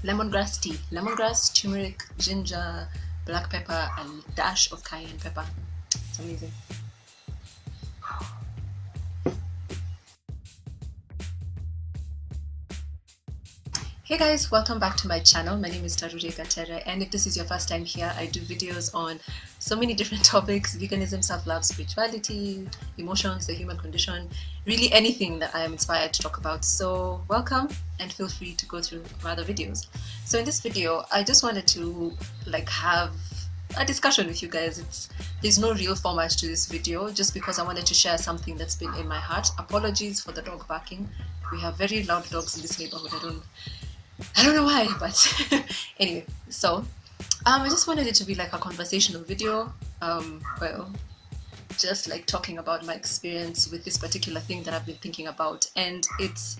Lemongrass tea. Lemongrass, turmeric, ginger, black pepper, and a dash of cayenne pepper. It's amazing. Hey guys, welcome back to my channel. My name is Tarure Gatere, and if this is your first time here, I do videos on so many different topics: veganism, self-love, spirituality, emotions, the human condition, really anything that I am inspired to talk about. So welcome, and feel free to go through my other videos. So in this video, I just wanted to have a discussion with you guys. There's no real format to this video, just because I wanted to share something that's been in my heart. Apologies for the dog barking. We have very loud dogs in this neighborhood. I don't know why, but anyway, so I just wanted it to be like a conversational video. Well, just like talking about my experience with this particular thing that I've been thinking about, and it's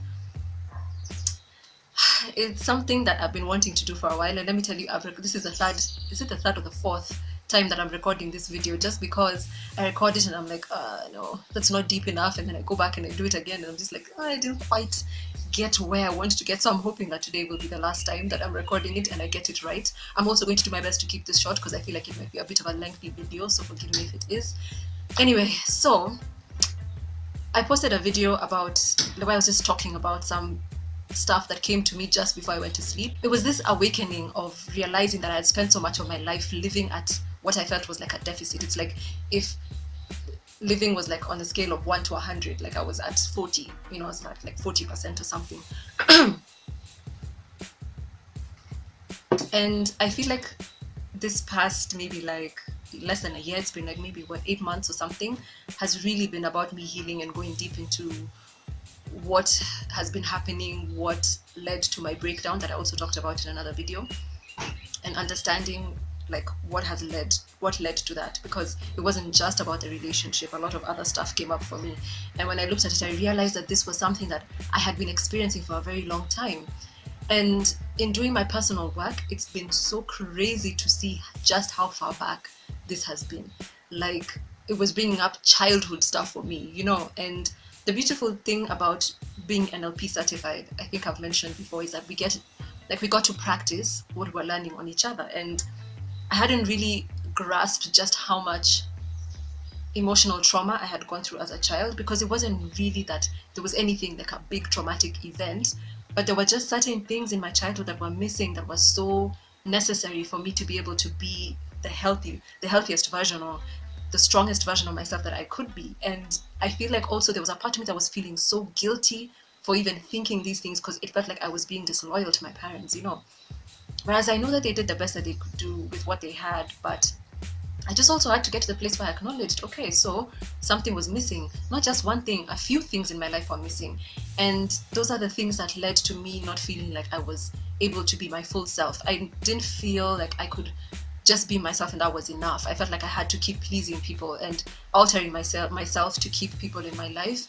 something that I've been wanting to do for a while. And let me tell you, this is the third, is it the third or the fourth time that I'm recording this video, just because I record it and I'm like, no, that's not deep enough, and then I go back and I do it again and I'm just like, I didn't quite get where I want to get. So I'm hoping that today will be the last time that I'm recording it and I get it right. I'm also going to do my best to keep this short because I feel like it might be a bit of a lengthy video, so forgive me if it is. Anyway, so I posted a video about where I was just talking about some stuff that came to me just before I went to sleep. It was this awakening of realizing that I had spent so much of my life living at what I felt was like a deficit. It's like if living was like on a scale of 1 to 100, like I was at 40, I was at like 40% or something. And I feel like this past maybe like less than a year, it's been like maybe 8 months or something, has really been about me healing and going deep into what has been happening, what led to my breakdown that I also talked about in another video, and understanding like what led to that, because it wasn't just about the relationship. A lot of other stuff came up for me, and when I looked at it, I realized that this was something that I had been experiencing for a very long time. And in doing my personal work, it's been so crazy to see just how far back this has been. Like, it was bringing up childhood stuff for me, and the beautiful thing about being NLP certified, I think I've mentioned before, is that we got to practice what we're learning on each other. And I hadn't really grasped just how much emotional trauma I had gone through as a child, because it wasn't really that there was anything like a big traumatic event, but there were just certain things in my childhood that were missing, that was so necessary for me to be able to be the healthiest version, or the strongest version of myself that I could be. And I feel like also there was a part of me that was feeling so guilty for even thinking these things, because it felt like I was being disloyal to my parents, Whereas I know that they did the best that they could do with what they had, but I just also had to get to the place where I acknowledged, okay, so something was missing. Not just one thing, a few things in my life were missing. And those are the things that led to me not feeling like I was able to be my full self. I didn't feel like I could just be myself and that was enough. I felt like I had to keep pleasing people and altering myself to keep people in my life.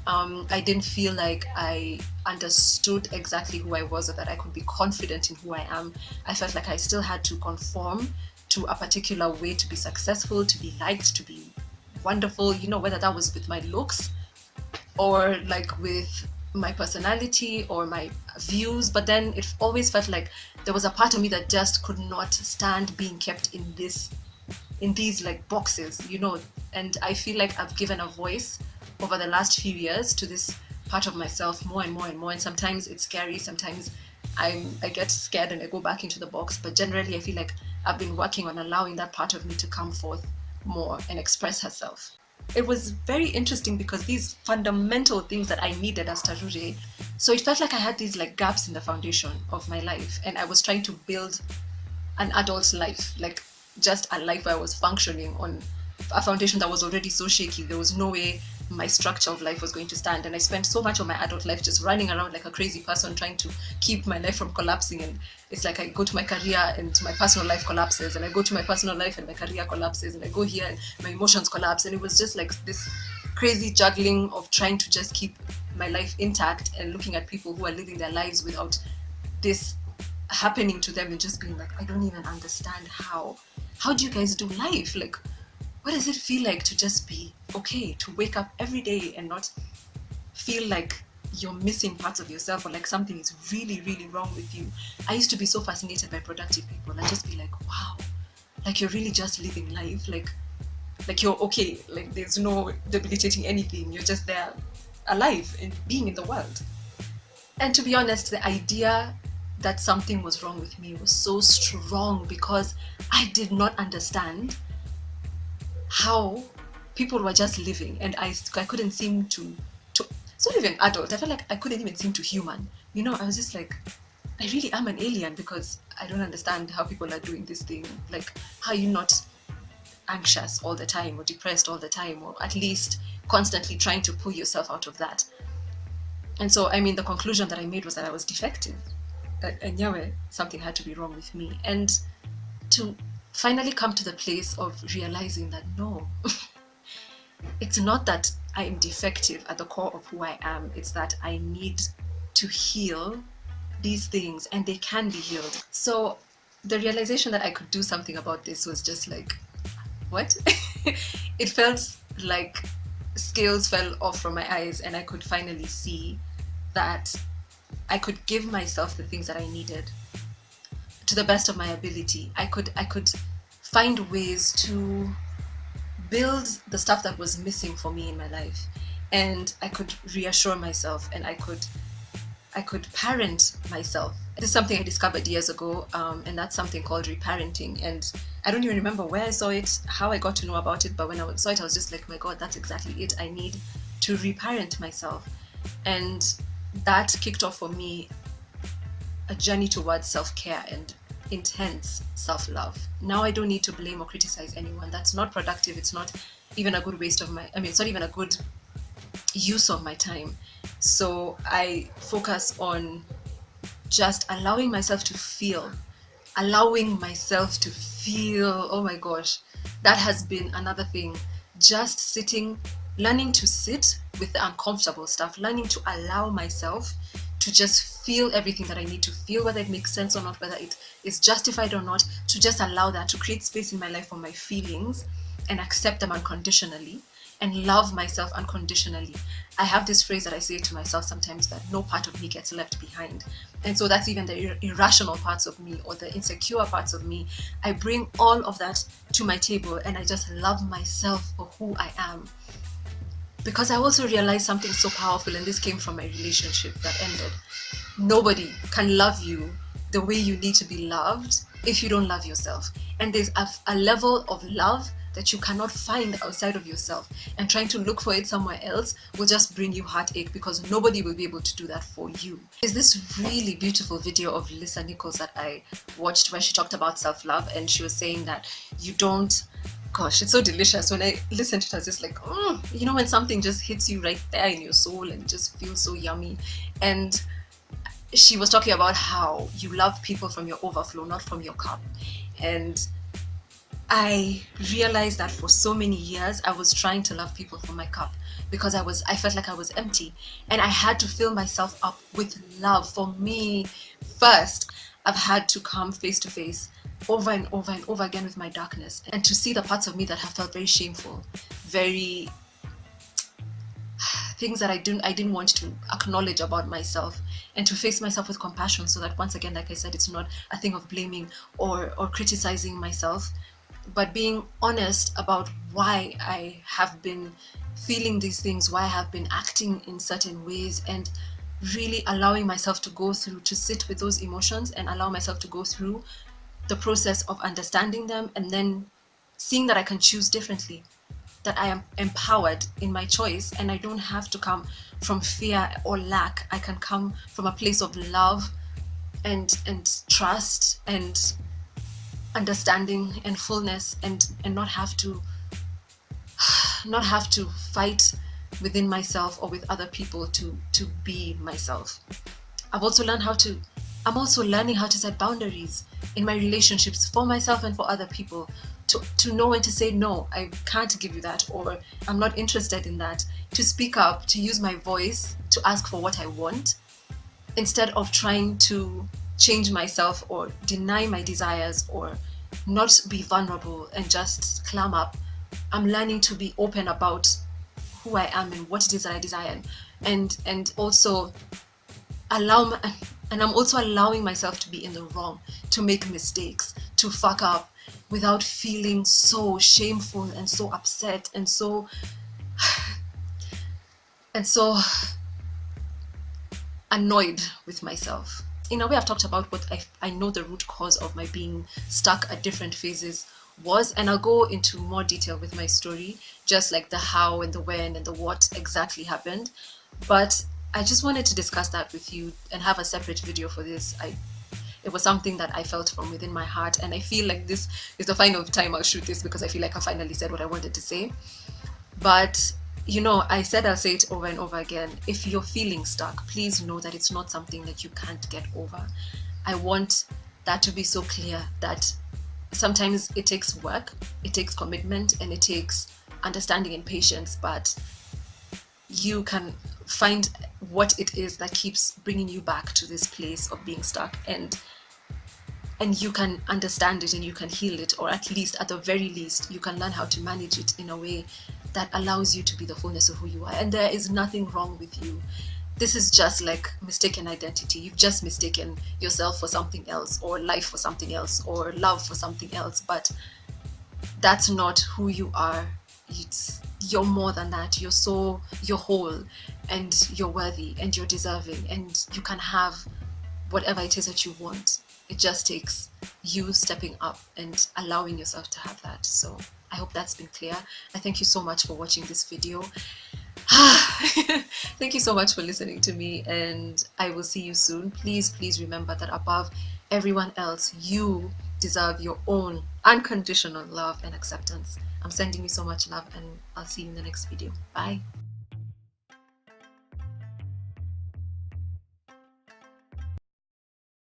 I didn't feel like I understood exactly who I was, or that I could be confident in who I am. I felt like I still had to conform to a particular way to be successful, to be liked, to be wonderful, whether that was with my looks or like with my personality or my views. But then it always felt like there was a part of me that just could not stand being kept in these like boxes, and I feel like I've given a voice over the last few years to this part of myself more and more and more. And sometimes it's scary, sometimes I get scared and I go back into the box, but generally I feel like I've been working on allowing that part of me to come forth more and express herself. It was very interesting because these fundamental things that I needed as Tarure, so it felt like I had these like gaps in the foundation of my life, and I was trying to build an adult life, like just a life where I was functioning on a foundation that was already so shaky. There was no way my structure of life was going to stand, and I spent so much of my adult life just running around like a crazy person trying to keep my life from collapsing. And it's like I go to my career and my personal life collapses, and I go to my personal life and my career collapses, and I go here and my emotions collapse. And it was just like this crazy juggling of trying to just keep my life intact, and looking at people who are living their lives without this happening to them, and just being like, I don't even understand how do you guys do life? Like, what does it feel like to just be okay, to wake up every day and not feel like you're missing parts of yourself, or like something is really, really wrong with you. I used to be so fascinated by productive people. I'd just be like, wow, like you're really just living life, like you're okay, like there's no debilitating anything, you're just there alive and being in the world. And to be honest, the idea that something was wrong with me was so strong because I did not understand how people were just living, and I couldn't seem to it's not even adult. I felt like I couldn't even seem to human. I was just like, I really am an alien because I don't understand how people are doing this thing. Like, how are you not anxious all the time or depressed all the time, or at least constantly trying to pull yourself out of that? And so, I mean, the conclusion that I made was that I was defective. And yeah, something had to be wrong with me. And to finally come to the place of realizing that no, it's not that I am defective at the core of who I am. It's that I need to heal these things, and they can be healed. So the realization that I could do something about this was just like, what? It felt like scales fell off from my eyes, and I could finally see that I could give myself the things that I needed to the best of my ability. I could find ways to build the stuff that was missing for me in my life, and I could reassure myself, and I could parent myself. This is something I discovered years ago, and that's something called reparenting. And I don't even remember where I saw it, how I got to know about it, but when I saw it, I was just like, my God, that's exactly it. I need to reparent myself. And that kicked off for me a journey towards self-care and intense self-love. Now I don't need to blame or criticize anyone. That's not productive. It's not even a good waste of it's not even a good use of my time. So I focus on just allowing myself to feel. Oh my gosh, that has been another thing. Just sitting, learning to sit with the uncomfortable stuff, learning to allow myself to just feel everything that I need to feel, whether it makes sense or not, whether it is justified or not, to just allow that, to create space in my life for my feelings and accept them unconditionally and love myself unconditionally. I have this phrase that I say to myself sometimes, that no part of me gets left behind. And so that's even the irrational parts of me or the insecure parts of me. I bring all of that to my table, and I just love myself for who I am. Because I also realized something so powerful, and this came from my relationship that ended. Nobody can love you the way you need to be loved if you don't love yourself. And there's a level of love that you cannot find outside of yourself, and trying to look for it somewhere else will just bring you heartache, because nobody will be able to do that for you. There's this really beautiful video of Lisa Nichols that I watched where she talked about self-love, and she was saying that you don't, gosh, it's so delicious. When I listened to it, I was just like, when something just hits you right there in your soul and it just feels so yummy. And she was talking about how you love people from your overflow, not from your cup. And I realized that for so many years I was trying to love people from my cup, because I felt like I was empty, and I had to fill myself up with love. For me first, I've had to come face to face over and over and over again with my darkness, and to see the parts of me that have felt very shameful, very things that I didn't want to acknowledge about myself, and to face myself with compassion, so that once again, like I said, it's not a thing of blaming or criticizing myself, but being honest about why I have been feeling these things, why I have been acting in certain ways, and really allowing myself to go through, to sit with those emotions and allow myself to go through the process of understanding them, and then seeing that I can choose differently, that I am empowered in my choice, and I don't have to come from fear or lack. I can come from a place of love and trust and understanding and fullness, and not have to fight within myself or with other people to be myself. I'm also learning how to set boundaries in my relationships, for myself and for other people, to know when to say no, I can't give you that, or I'm not interested in that, to speak up, to use my voice to ask for what I want, instead of trying to change myself or deny my desires or not be vulnerable and just clam up. I'm learning to be open about who I am and what it is that I desire, and also allow my, and I'm also allowing myself to be in the wrong, to make mistakes, to fuck up without feeling so shameful and so upset and so annoyed with myself. In a way, I've talked about what I know the root cause of my being stuck at different phases was, and I'll go into more detail with my story, just like the how and the when and the what exactly happened. But I just wanted to discuss that with you and have a separate video for this. It was something that I felt from within my heart, and I feel like this is the final time I'll shoot this because I feel like I finally said what I wanted to say. But I said I'll say it over and over again. If you're feeling stuck, please know that it's not something that you can't get over. I want that to be so clear that sometimes it takes work, it takes commitment, and it takes understanding and patience, but you can find what it is that keeps bringing you back to this place of being stuck, and you can understand it and you can heal it, or at least, at the very least, you can learn how to manage it in a way that allows you to be the fullness of who you are. And there is nothing wrong with you. This is just like mistaken identity. You've just mistaken yourself for something else, or life for something else, or love for something else, but that's not who you are. You're more than that. You're whole, and you're worthy, and you're deserving, and you can have whatever it is that you want. It just takes you stepping up and allowing yourself to have that. So I hope that's been clear. I thank you so much for watching this video. Thank you so much for listening to me, and I will see you soon. Please remember that above everyone else, you deserve your own unconditional love and acceptance. I'm sending you so much love, and I'll see you in the next video. Bye.